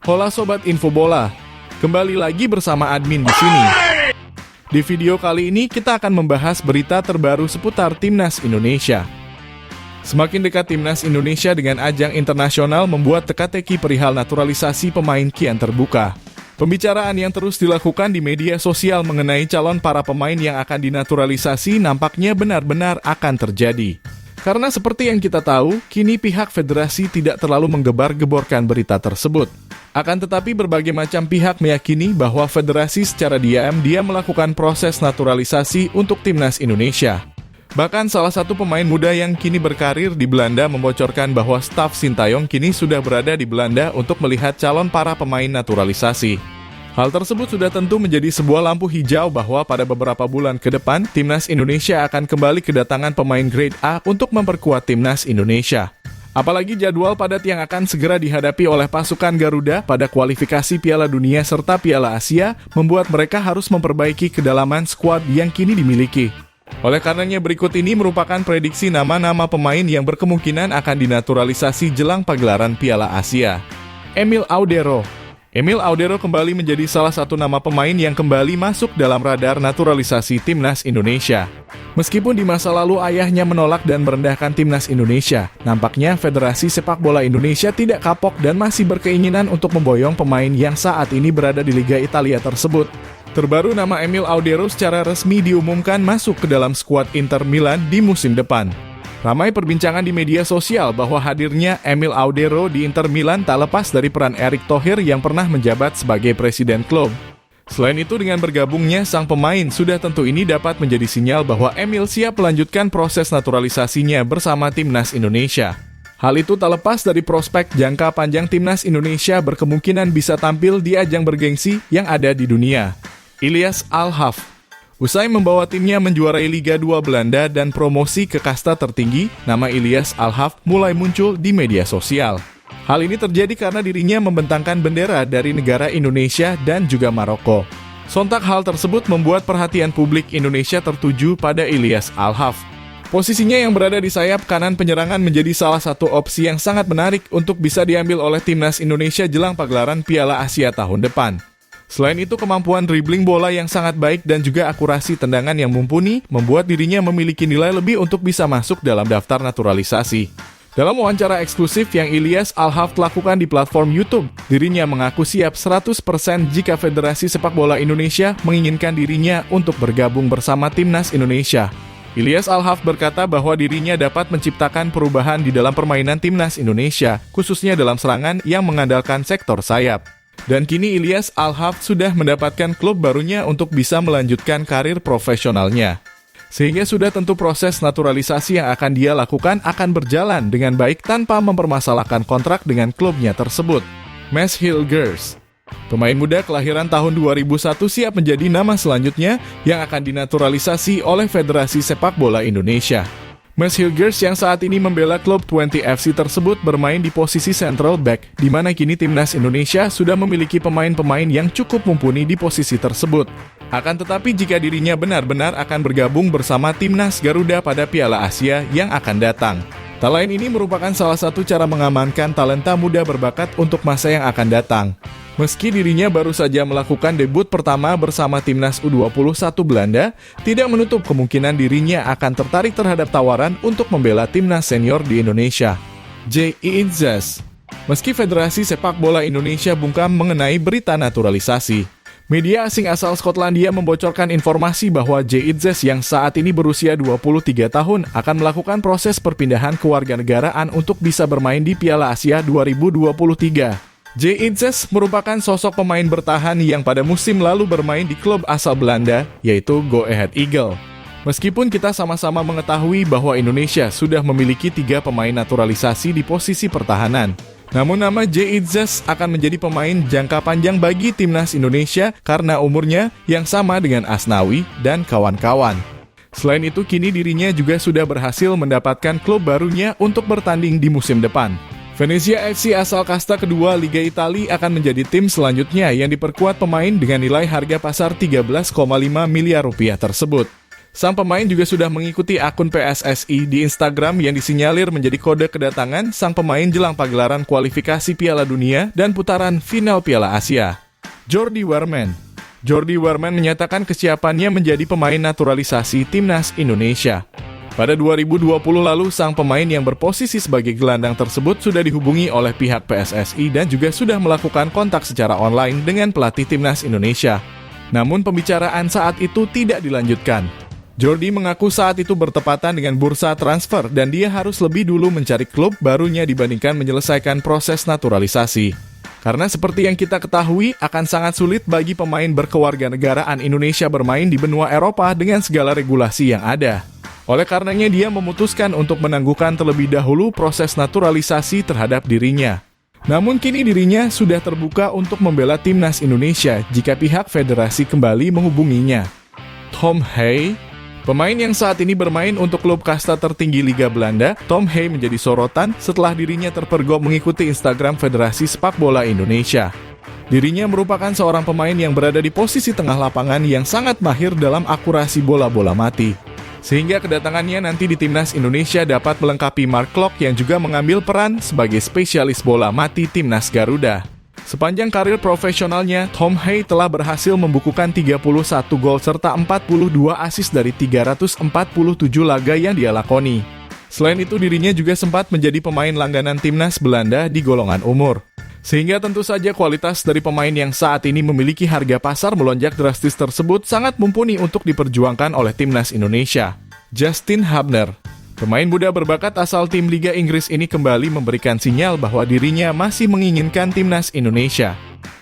Hola Sobat Info Bola, kembali lagi bersama admin di sini. Di video kali ini kita akan membahas berita terbaru seputar Timnas Indonesia. Semakin dekat Timnas Indonesia dengan ajang internasional membuat teka-teki perihal naturalisasi pemain kian terbuka. Pembicaraan yang terus dilakukan di media sosial mengenai calon para pemain yang akan dinaturalisasi nampaknya benar-benar akan terjadi. Karena seperti yang kita tahu, kini pihak federasi tidak terlalu menggebar-geborkan berita tersebut. Akan tetapi berbagai macam pihak meyakini bahwa federasi secara diam-diam melakukan proses naturalisasi untuk Timnas Indonesia. Bahkan salah satu pemain muda yang kini berkarir di Belanda membocorkan bahwa staf Sintayong kini sudah berada di Belanda untuk melihat calon para pemain naturalisasi. Hal tersebut sudah tentu menjadi sebuah lampu hijau bahwa pada beberapa bulan ke depan, Timnas Indonesia akan kembali kedatangan pemain grade A untuk memperkuat Timnas Indonesia. Apalagi jadwal padat yang akan segera dihadapi oleh pasukan Garuda pada kualifikasi Piala Dunia serta Piala Asia membuat mereka harus memperbaiki kedalaman skuad yang kini dimiliki. Oleh karenanya berikut ini merupakan prediksi nama-nama pemain yang berkemungkinan akan dinaturalisasi jelang pagelaran Piala Asia. Emil Audero kembali menjadi salah satu nama pemain yang kembali masuk dalam radar naturalisasi Timnas Indonesia. Meskipun di masa lalu ayahnya menolak dan merendahkan Timnas Indonesia, nampaknya Federasi Sepak Bola Indonesia tidak kapok dan masih berkeinginan untuk memboyong pemain yang saat ini berada di Liga Italia tersebut. Terbaru nama Emil Audero secara resmi diumumkan masuk ke dalam skuad Inter Milan di musim depan. Ramai perbincangan di media sosial bahwa hadirnya Emil Audero di Inter Milan tak lepas dari peran Erick Thohir yang pernah menjabat sebagai presiden klub. Selain itu, dengan bergabungnya sang pemain, sudah tentu ini dapat menjadi sinyal bahwa Emil siap melanjutkan proses naturalisasinya bersama Timnas Indonesia. Hal itu tak lepas dari prospek jangka panjang Timnas Indonesia berkemungkinan bisa tampil di ajang bergengsi yang ada di dunia. Ilyas Al-Haf. Usai membawa timnya menjuarai Liga 2 Belanda dan promosi ke kasta tertinggi, nama Ilyas Al-Haf mulai muncul di media sosial. Hal ini terjadi karena dirinya membentangkan bendera dari negara Indonesia dan juga Maroko. Sontak hal tersebut membuat perhatian publik Indonesia tertuju pada Ilyas Al-Haf. Posisinya yang berada di sayap kanan penyerangan menjadi salah satu opsi yang sangat menarik untuk bisa diambil oleh Timnas Indonesia jelang pagelaran Piala Asia tahun depan. Selain itu, kemampuan dribbling bola yang sangat baik dan juga akurasi tendangan yang mumpuni membuat dirinya memiliki nilai lebih untuk bisa masuk dalam daftar naturalisasi. Dalam wawancara eksklusif yang Ilyas Al-Haf lakukan di platform YouTube, dirinya mengaku siap 100% jika Federasi Sepak Bola Indonesia menginginkan dirinya untuk bergabung bersama Timnas Indonesia. Ilyas Al-Haf berkata bahwa dirinya dapat menciptakan perubahan di dalam permainan Timnas Indonesia, khususnya dalam serangan yang mengandalkan sektor sayap. Dan kini Ilyas Al-Haf sudah mendapatkan klub barunya untuk bisa melanjutkan karir profesionalnya. Sehingga sudah tentu proses naturalisasi yang akan dia lakukan akan berjalan dengan baik tanpa mempermasalahkan kontrak dengan klubnya tersebut. Mads Hilgers, pemain muda kelahiran tahun 2001 siap menjadi nama selanjutnya yang akan dinaturalisasi oleh Federasi Sepak Bola Indonesia. Mads Hilgers yang saat ini membela klub 20 FC tersebut bermain di posisi central back, di mana kini Timnas Indonesia sudah memiliki pemain-pemain yang cukup mumpuni di posisi tersebut. Akan tetapi jika dirinya benar-benar akan bergabung bersama Timnas Garuda pada Piala Asia yang akan datang. Tak lain ini merupakan salah satu cara mengamankan talenta muda berbakat untuk masa yang akan datang. Meski dirinya baru saja melakukan debut pertama bersama Timnas U21 Belanda, tidak menutup kemungkinan dirinya akan tertarik terhadap tawaran untuk membela Timnas senior di Indonesia. J. Idzes. Meski Federasi Sepak Bola Indonesia bungkam mengenai berita naturalisasi, media asing asal Skotlandia membocorkan informasi bahwa J. Idzes yang saat ini berusia 23 tahun akan melakukan proses perpindahan kewarganegaraan untuk bisa bermain di Piala Asia 2023. J. Idzes merupakan sosok pemain bertahan yang pada musim lalu bermain di klub asal Belanda, yaitu Go Ahead Eagles. Meskipun kita sama-sama mengetahui bahwa Indonesia sudah memiliki 3 pemain naturalisasi di posisi pertahanan, namun nama J. Idzes akan menjadi pemain jangka panjang bagi Timnas Indonesia karena umurnya yang sama dengan Asnawi dan kawan-kawan. Selain itu, kini dirinya juga sudah berhasil mendapatkan klub barunya untuk bertanding di musim depan. Venezia FC asal kasta kedua Liga Italia akan menjadi tim selanjutnya yang diperkuat pemain dengan nilai harga pasar 13,5 miliar rupiah tersebut. Sang pemain juga sudah mengikuti akun PSSI di Instagram yang disinyalir menjadi kode kedatangan sang pemain jelang pagelaran kualifikasi Piala Dunia dan putaran final Piala Asia. Jordi Wehrman menyatakan kesiapannya menjadi pemain naturalisasi Timnas Indonesia. Pada 2020 lalu, sang pemain yang berposisi sebagai gelandang tersebut sudah dihubungi oleh pihak PSSI dan juga sudah melakukan kontak secara online dengan pelatih Timnas Indonesia. Namun pembicaraan saat itu tidak dilanjutkan. Jordi mengaku saat itu bertepatan dengan bursa transfer dan dia harus lebih dulu mencari klub barunya dibandingkan menyelesaikan proses naturalisasi. Karena seperti yang kita ketahui, akan sangat sulit bagi pemain berkewarganegaraan Indonesia bermain di benua Eropa dengan segala regulasi yang ada. Oleh karenanya dia memutuskan untuk menangguhkan terlebih dahulu proses naturalisasi terhadap dirinya. Namun kini dirinya sudah terbuka untuk membela Timnas Indonesia jika pihak federasi kembali menghubunginya. Tom Hey, pemain yang saat ini bermain untuk klub kasta tertinggi Liga Belanda, Tom Hey menjadi sorotan setelah dirinya terpergok mengikuti Instagram Federasi Sepak Bola Indonesia. Dirinya merupakan seorang pemain yang berada di posisi tengah lapangan yang sangat mahir dalam akurasi bola-bola mati. Sehingga kedatangannya nanti di Timnas Indonesia dapat melengkapi Mark Klok yang juga mengambil peran sebagai spesialis bola mati Timnas Garuda. Sepanjang karir profesionalnya, Tom Hey telah berhasil membukukan 31 gol serta 42 assist dari 347 laga yang dia lakoni. Selain itu, dirinya juga sempat menjadi pemain langganan Timnas Belanda di golongan umur. Sehingga tentu saja kualitas dari pemain yang saat ini memiliki harga pasar melonjak drastis tersebut sangat mumpuni untuk diperjuangkan oleh Timnas Indonesia. Justin Hubner, pemain muda berbakat asal tim Liga Inggris ini kembali memberikan sinyal bahwa dirinya masih menginginkan Timnas Indonesia.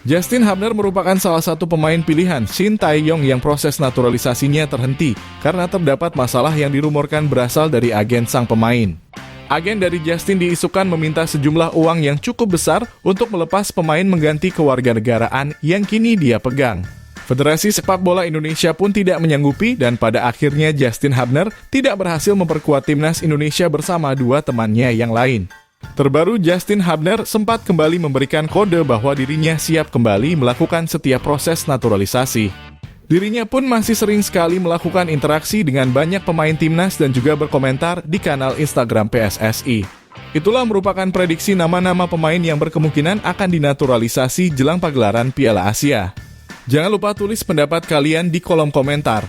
Justin Hubner merupakan salah satu pemain pilihan Shin Tae-yong yang proses naturalisasinya terhenti karena terdapat masalah yang dirumorkan berasal dari agen sang pemain. Agen dari Justin diisukan meminta sejumlah uang yang cukup besar untuk melepas pemain mengganti kewarganegaraan yang kini dia pegang. Federasi Sepak Bola Indonesia pun tidak menyanggupi dan pada akhirnya Justin Hubner tidak berhasil memperkuat Timnas Indonesia bersama dua temannya yang lain. Terbaru, Justin Hubner sempat kembali memberikan kode bahwa dirinya siap kembali melakukan setiap proses naturalisasi. Dirinya pun masih sering sekali melakukan interaksi dengan banyak pemain Timnas dan juga berkomentar di kanal Instagram PSSI. Itulah merupakan prediksi nama-nama pemain yang berkemungkinan akan dinaturalisasi jelang pagelaran Piala Asia. Jangan lupa tulis pendapat kalian di kolom komentar.